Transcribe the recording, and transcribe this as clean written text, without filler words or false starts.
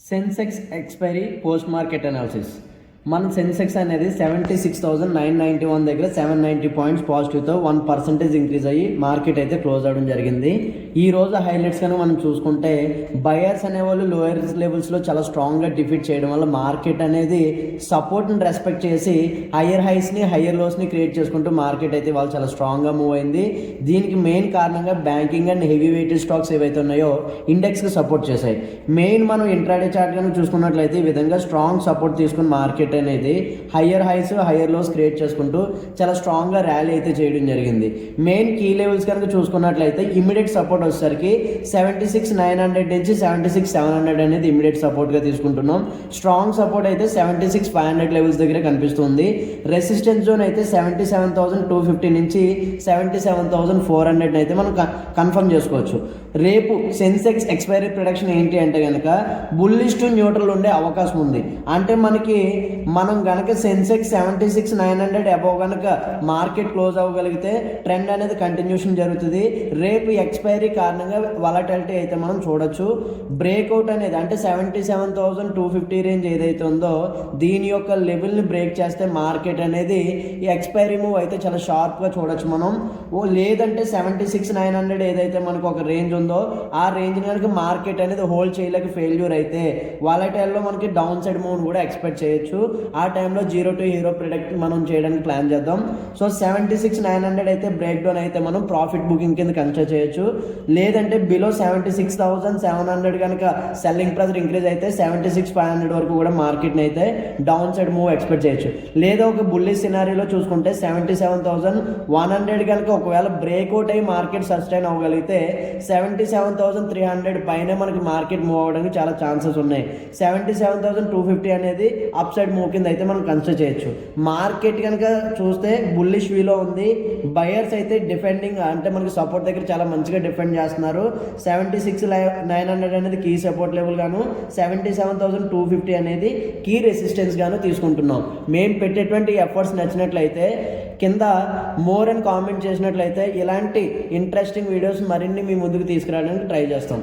Sensex expiry post market analysis. మన సెన్సెక్స్ అనేది 76,991 దగ్గర 790 పాయింట్స్ పాజిటివ్తో 1% ఇంక్రీజ్ అయ్యి మార్కెట్ అయితే క్లోజ్ అవ్వడం జరిగింది. ఈ రోజు హైలైట్స్ కనుక మనం చూసుకుంటే బయర్స్ అనేవాళ్ళు లోయర్ లెవెల్స్లో చాలా స్ట్రాంగ్గా డిఫీట్ చేయడం వల్ల మార్కెట్ అనేది సపోర్ట్ని రెస్పెక్ట్ చేసి హయ్యర్ హైస్ని హయ్యర్ లోస్ని క్రియేట్ చేసుకుంటూ మార్కెట్ అయితే వాళ్ళు చాలా స్ట్రాంగ్గా మూవ్ అయింది. దీనికి మెయిన్ కారణంగా banking and heavy weighted stocks ఏవైతే ఉన్నాయో ఇండెక్స్కి సపోర్ట్ చేశాయి. మెయిన్ మనం ఇంట్రాడే చార్ట్ కనుక చూసుకున్నట్లయితే ఈ విధంగా స్ట్రాంగ్ సపోర్ట్ తీసుకుని మార్కెట్ అనేది higher highs higher lows create చేసుకుంటూ చాలా స్ట్రాంగ్గా ర్యాలీ అయితే చేయడం జరిగింది. మెయిన్ కీ లెవెల్స్ కనుక చూసుకున్నట్లయితే ఇమీడియట్ సపోర్ట్ వచ్చేసరికి 76,900 నుంచి 76,700 అనేది ఇమీడియట్ సపోర్ట్గా తీసుకుంటున్నాం. స్ట్రాంగ్ సపోర్ట్ అయితే 76,500 లెవెల్స్ దగ్గర కనిపిస్తుంది. రెసిస్టెన్స్ జోన్ అయితే 77,250 నుంచి 77,400 అయితే మనం కన్ఫర్మ్ చేసుకోవచ్చు. రేపు సెన్సెక్స్ ఎక్స్పైరీ ప్రొడక్షన్ ఏంటి అంటే కనుక బుల్లిష్ టు న్యూట్రల్ ఉండే అవకాశం ఉంది. అంటే మనం కనుక సెన్సెక్స్ 76,900 అబౌవ్ కనుక మార్కెట్ క్లోజ్ అవ్వగలిగితే ట్రెండ్ అనేది కంటిన్యూషన్ జరుగుతుంది. రేపు ఎక్స్పైరీ కారణంగా వాలటిలిటీ అయితే మనం చూడొచ్చు. బ్రేక్అవుట్ అనేది అంటే 77,250 రేంజ్ ఏదైతే ఉందో దీని యొక్క లెవెల్ని బ్రేక్ చేస్తే మార్కెట్ అనేది ఈ ఎక్స్పైరీ మూవ్ అయితే చాలా షార్ప్గా చూడొచ్చు మనం. లేదంటే 76,900 ఏదైతే మనకు ఒక రేంజ్ ఉందో ఆ రేంజ్ కనుక మార్కెట్ అనేది హోల్డ్ చేయలేక ఫెయిల్యూర్ అయితే వాలటైల్లో మనకి డౌన్ సైడ్ మూవ్ కూడా ఎక్స్పెక్ట్ చేయొచ్చు. ఆ టైంలో 0 to hero ప్రిడిక్ట్ మనం చేయడానికి ప్లాన్ చేద్దాం. సో 76,900 అయితే బ్రేక్ డౌన్ అయితే మనం ప్రాఫిట్ బుకింగ్ కింద కన్సిడర్ చేయొచ్చు. లేదంటే బిలో 76,700 కనుక సెల్లింగ్ ప్రెజర్ ఇంక్రీజ్ అయితే 76,500 వరకు కూడా మార్కెట్ని అయితే డౌన్ సైడ్ మూవ్ ఎక్స్పెక్ట్ చేయొచ్చు. లేదా ఒక బుల్లిష్ సినారీలో చూసుకుంటే 77,100 కనుక ఒకవేళ బ్రేక్అవుట్ అయ్యి మార్కెట్ సస్టైన్ అవ్వగలిగితే 77,300 పైన మనకి మార్కెట్ మూవ్ అవ్వడానికి చాలా ఛాన్సెస్ ఉన్నాయి. 77,250 అనేది అప్ సైడ్ మూవ్ కింద అయితే మనం కన్సిడర్ చేయొచ్చు. మార్కెట్ కనుక చూస్తే బుల్లిష్ వ్యూలో ఉంది. బయర్స్ అయితే డిఫెండింగ్ అంటే మనకి సపోర్ట్ దగ్గర చాలా మంచిగా డిఫెండ్ చేస్తున్నారు. 76,900 అనేది కీ సపోర్ట్ లెవెల్ గాను 77,250 అనేది కీ రెసిస్టెన్స్ గాను తీసుకుంటున్నాం. మేము పెట్టేటువంటి ఎఫర్ట్స్ నచ్చినట్లయితే కింద మోర్ అని కామెంట్ చేసినట్లయితే ఇలాంటి ఇంట్రెస్టింగ్ వీడియోస్ మరిన్ని మీ ముందుకు తీసుకురావడానికి ట్రై చేస్తాం.